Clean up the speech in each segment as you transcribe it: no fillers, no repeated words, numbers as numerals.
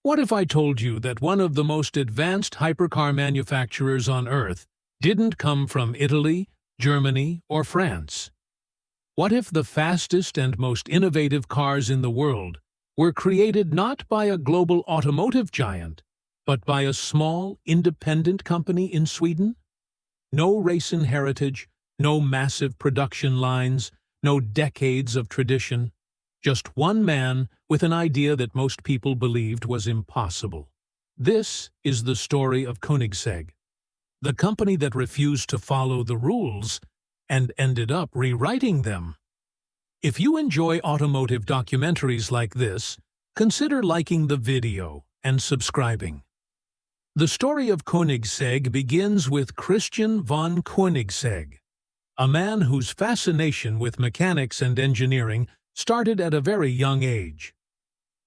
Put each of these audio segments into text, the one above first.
What if I told you that one of the most advanced hypercar manufacturers on Earth didn't come from Italy, Germany, or France? What if the fastest and most innovative cars in the world were created not by a global automotive giant, but by a small, independent company in Sweden? No racing heritage, no massive production lines, no decades of tradition. Just one man with an idea that most people believed was impossible. This is the story of Koenigsegg, the company that refused to follow the rules and ended up rewriting them. If you enjoy automotive documentaries like this, consider liking the video and subscribing. The story of Koenigsegg begins with Christian von Koenigsegg, a man whose fascination with mechanics and engineering started at a very young age.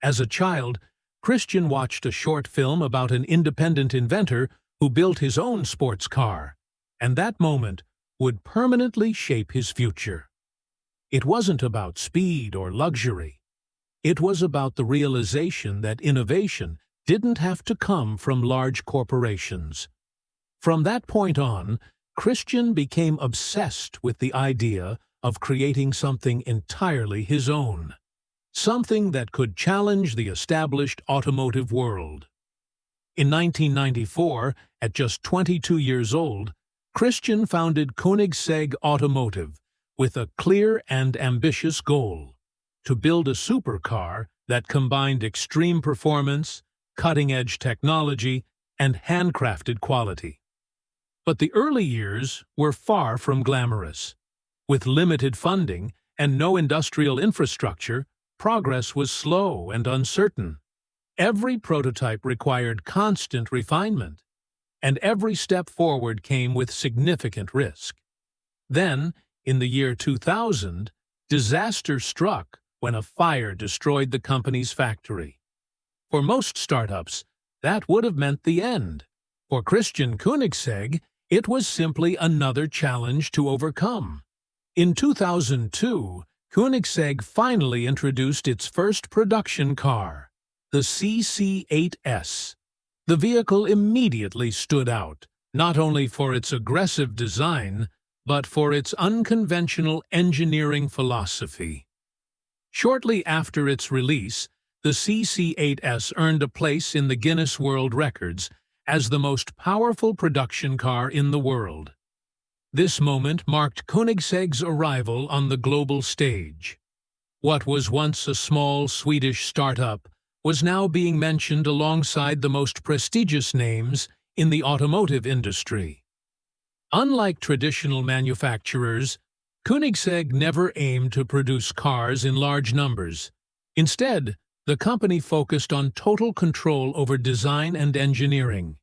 As a child, Christian watched a short film about an independent inventor who built his own sports car, and that moment would permanently shape his future. It wasn't about speed or luxury. It was about the realization that innovation didn't have to come from large corporations. From that point on, Christian became obsessed with the idea of creating something entirely his own, something that could challenge the established automotive world. In 1994, at just 22 years old, Christian founded Koenigsegg Automotive with a clear and ambitious goal: to build a supercar that combined extreme performance, cutting-edge technology, and handcrafted quality. But the early years were far from glamorous. With limited funding and no industrial infrastructure, progress was slow and uncertain. Every prototype required constant refinement, and every step forward came with significant risk. Then, in the year 2000, disaster struck when a fire destroyed the company's factory. For most startups, that would have meant the end. For Christian Koenigsegg, it was simply another challenge to overcome. In 2002, Koenigsegg finally introduced its first production car, the CC8S. The vehicle immediately stood out, not only for its aggressive design, but for its unconventional engineering philosophy. Shortly after its release, the CC8S earned a place in the Guinness World Records as the most powerful production car in the world. This moment marked Koenigsegg's arrival on the global stage. What was once a small Swedish startup was now being mentioned alongside the most prestigious names in the automotive industry. Unlike traditional manufacturers, Koenigsegg never aimed to produce cars in large numbers. Instead, the company focused on total control over design and engineering.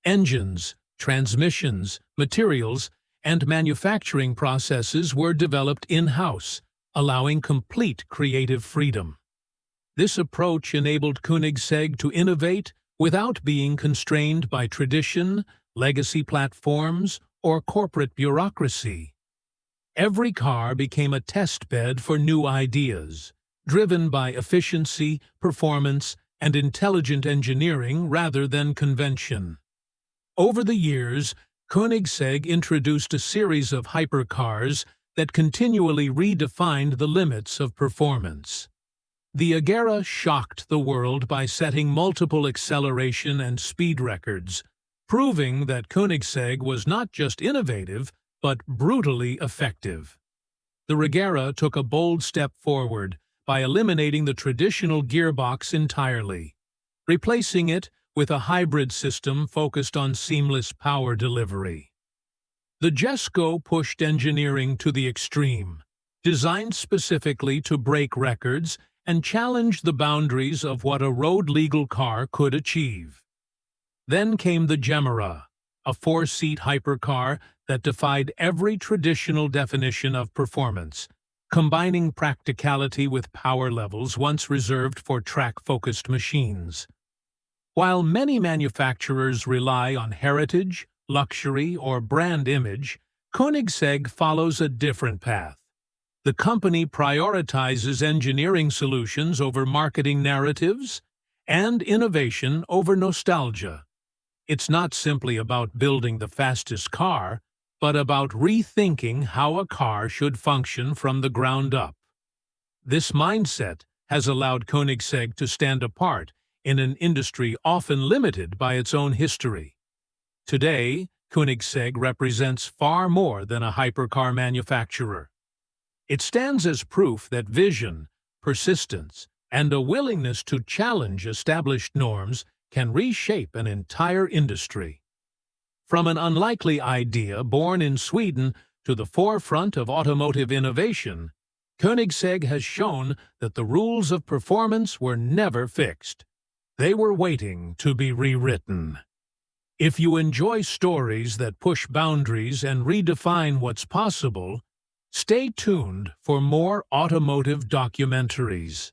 Engines, transmissions, materials, and manufacturing processes were developed in-house, allowing complete creative freedom. This approach enabled Koenigsegg to innovate without being constrained by tradition, legacy platforms, or corporate bureaucracy. Every car became a test bed for new ideas, driven by efficiency, performance, and intelligent engineering rather than convention. Over the years, Koenigsegg introduced a series of hypercars that continually redefined the limits of performance. The Agera shocked the world by setting multiple acceleration and speed records, proving that Koenigsegg was not just innovative, but brutally effective. The Regera took a bold step forward by eliminating the traditional gearbox entirely, replacing it with a hybrid system focused on seamless power delivery. The Jesko pushed engineering to the extreme, designed specifically to break records and challenge the boundaries of what a road-legal car could achieve. Then came the Gemera, a four-seat hypercar that defied every traditional definition of performance, combining practicality with power levels once reserved for track-focused machines. While many manufacturers rely on heritage, luxury, or brand image, Koenigsegg follows a different path. The company prioritizes engineering solutions over marketing narratives and innovation over nostalgia. It's not simply about building the fastest car, but about rethinking how a car should function from the ground up. This mindset has allowed Koenigsegg to stand apart in an industry often limited by its own history. Today, Koenigsegg represents far more than a hypercar manufacturer. It stands as proof that vision, persistence, and a willingness to challenge established norms can reshape an entire industry. From an unlikely idea born in Sweden to the forefront of automotive innovation, Koenigsegg has shown that the rules of performance were never fixed. They were waiting to be rewritten. If you enjoy stories that push boundaries and redefine what's possible, stay tuned for more automotive documentaries.